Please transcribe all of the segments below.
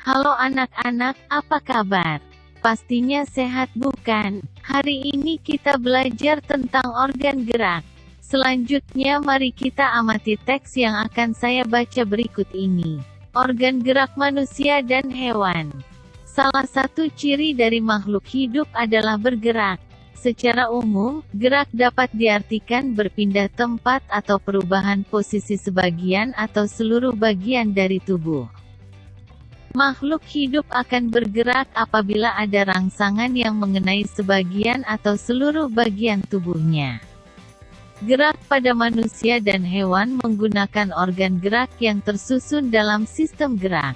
Halo anak-anak, apa kabar? Pastinya sehat bukan? Hari ini kita belajar tentang organ gerak. Selanjutnya mari kita amati teks yang akan saya baca berikut ini. Organ gerak manusia dan hewan. Salah satu ciri dari makhluk hidup adalah bergerak. Secara umum, gerak dapat diartikan berpindah tempat atau perubahan posisi sebagian atau seluruh bagian dari tubuh. Makhluk hidup akan bergerak apabila ada rangsangan yang mengenai sebagian atau seluruh bagian tubuhnya. Gerak pada manusia dan hewan menggunakan organ gerak yang tersusun dalam sistem gerak.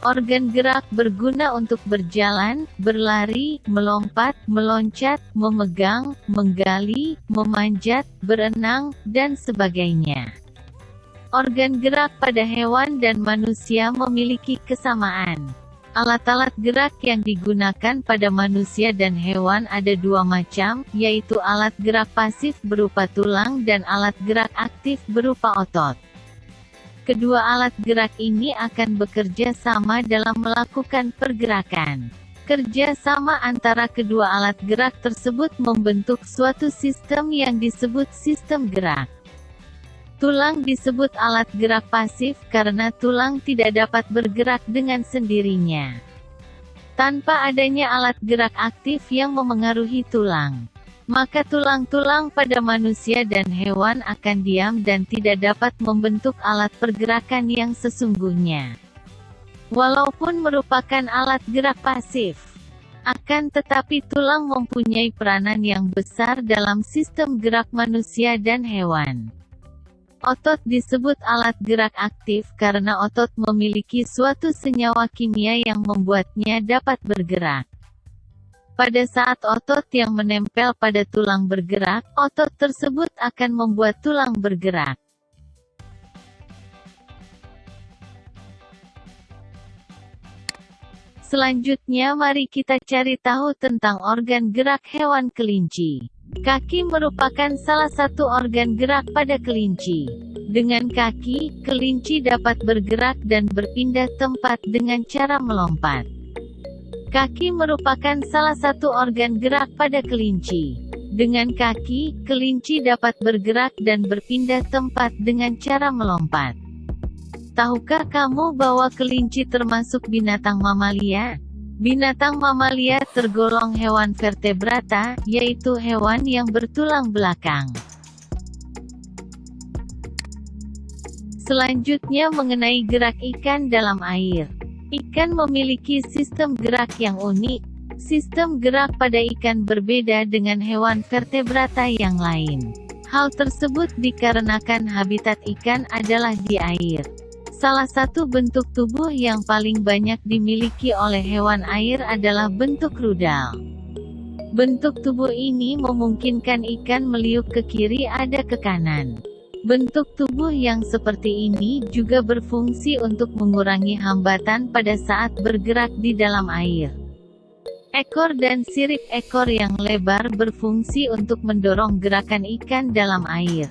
Organ gerak berguna untuk berjalan, berlari, melompat, meloncat, memegang, menggali, memanjat, berenang, dan sebagainya. Organ gerak pada hewan dan manusia memiliki kesamaan. Alat-alat gerak yang digunakan pada manusia dan hewan ada dua macam, yaitu alat gerak pasif berupa tulang dan alat gerak aktif berupa otot. Kedua alat gerak ini akan bekerja sama dalam melakukan pergerakan. Kerja sama antara kedua alat gerak tersebut membentuk suatu sistem yang disebut sistem gerak. Tulang disebut alat gerak pasif karena tulang tidak dapat bergerak dengan sendirinya. Tanpa adanya alat gerak aktif yang memengaruhi tulang, maka tulang-tulang pada manusia dan hewan akan diam dan tidak dapat membentuk alat pergerakan yang sesungguhnya. Walaupun merupakan alat gerak pasif, akan tetapi tulang mempunyai peranan yang besar dalam sistem gerak manusia dan hewan. Otot disebut alat gerak aktif karena otot memiliki suatu senyawa kimia yang membuatnya dapat bergerak. Pada saat otot yang menempel pada tulang bergerak, otot tersebut akan membuat tulang bergerak. Selanjutnya mari kita cari tahu tentang organ gerak hewan kelinci. Kaki merupakan salah satu organ gerak pada kelinci. Dengan kaki, kelinci dapat bergerak dan berpindah tempat dengan cara melompat. Kaki merupakan salah satu organ gerak pada kelinci. Dengan kaki, kelinci dapat bergerak dan berpindah tempat dengan cara melompat. Tahukah kamu bahwa kelinci termasuk binatang mamalia? Binatang mamalia tergolong hewan vertebrata, yaitu hewan yang bertulang belakang. Selanjutnya mengenai gerak ikan dalam air. Ikan memiliki sistem gerak yang unik. Sistem gerak pada ikan berbeda dengan hewan vertebrata yang lain. Hal tersebut dikarenakan habitat ikan adalah di air. Salah satu bentuk tubuh yang paling banyak dimiliki oleh hewan air adalah bentuk rudal. Bentuk tubuh ini memungkinkan ikan meliuk ke kiri ada ke kanan. Bentuk tubuh yang seperti ini juga berfungsi untuk mengurangi hambatan pada saat bergerak di dalam air. Ekor dan sirip ekor yang lebar berfungsi untuk mendorong gerakan ikan dalam air.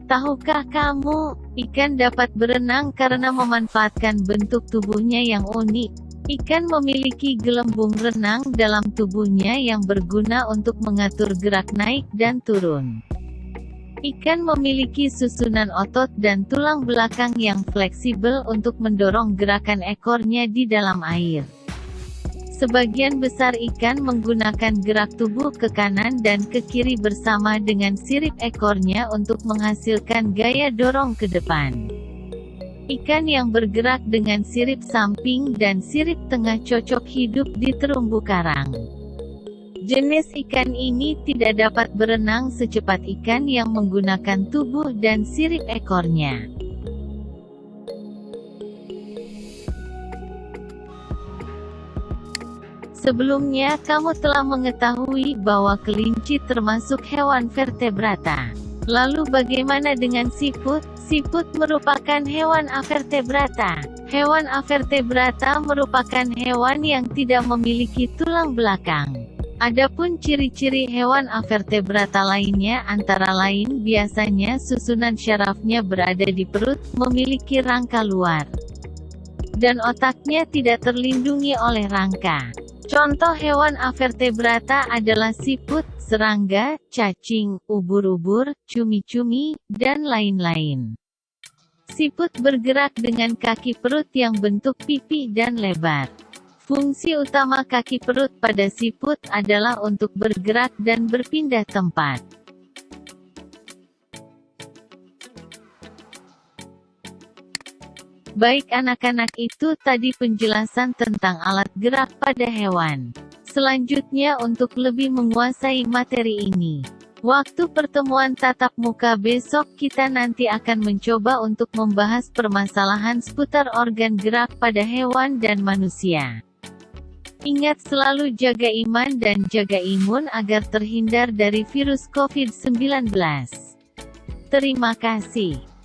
Tahukah kamu, ikan dapat berenang karena memanfaatkan bentuk tubuhnya yang unik. Ikan memiliki gelembung renang dalam tubuhnya yang berguna untuk mengatur gerak naik dan turun. Ikan memiliki susunan otot dan tulang belakang yang fleksibel untuk mendorong gerakan ekornya di dalam air. Sebagian besar ikan menggunakan gerak tubuh ke kanan dan ke kiri bersama dengan sirip ekornya untuk menghasilkan gaya dorong ke depan. Ikan yang bergerak dengan sirip samping dan sirip tengah cocok hidup di terumbu karang. Jenis ikan ini tidak dapat berenang secepat ikan yang menggunakan tubuh dan sirip ekornya. Sebelumnya kamu telah mengetahui bahwa kelinci termasuk hewan vertebrata. Lalu bagaimana dengan siput? Siput merupakan hewan avertebrata. Hewan avertebrata merupakan hewan yang tidak memiliki tulang belakang. Adapun ciri-ciri hewan avertebrata lainnya antara lain biasanya susunan syarafnya berada di perut, memiliki rangka luar. dan otaknya tidak terlindungi oleh rangka. Contoh hewan avertebrata adalah siput, serangga, cacing, ubur-ubur, cumi-cumi, dan lain-lain. Siput bergerak dengan kaki perut yang bentuk pipi dan lebar. Fungsi utama kaki perut pada siput adalah untuk bergerak dan berpindah tempat. Baik anak-anak, itu tadi penjelasan tentang alat gerak pada hewan. Selanjutnya, untuk lebih menguasai materi ini, waktu pertemuan tatap muka besok kita nanti akan mencoba untuk membahas permasalahan seputar organ gerak pada hewan dan manusia. Ingat selalu jaga iman dan jaga imun agar terhindar dari virus COVID-19. Terima kasih.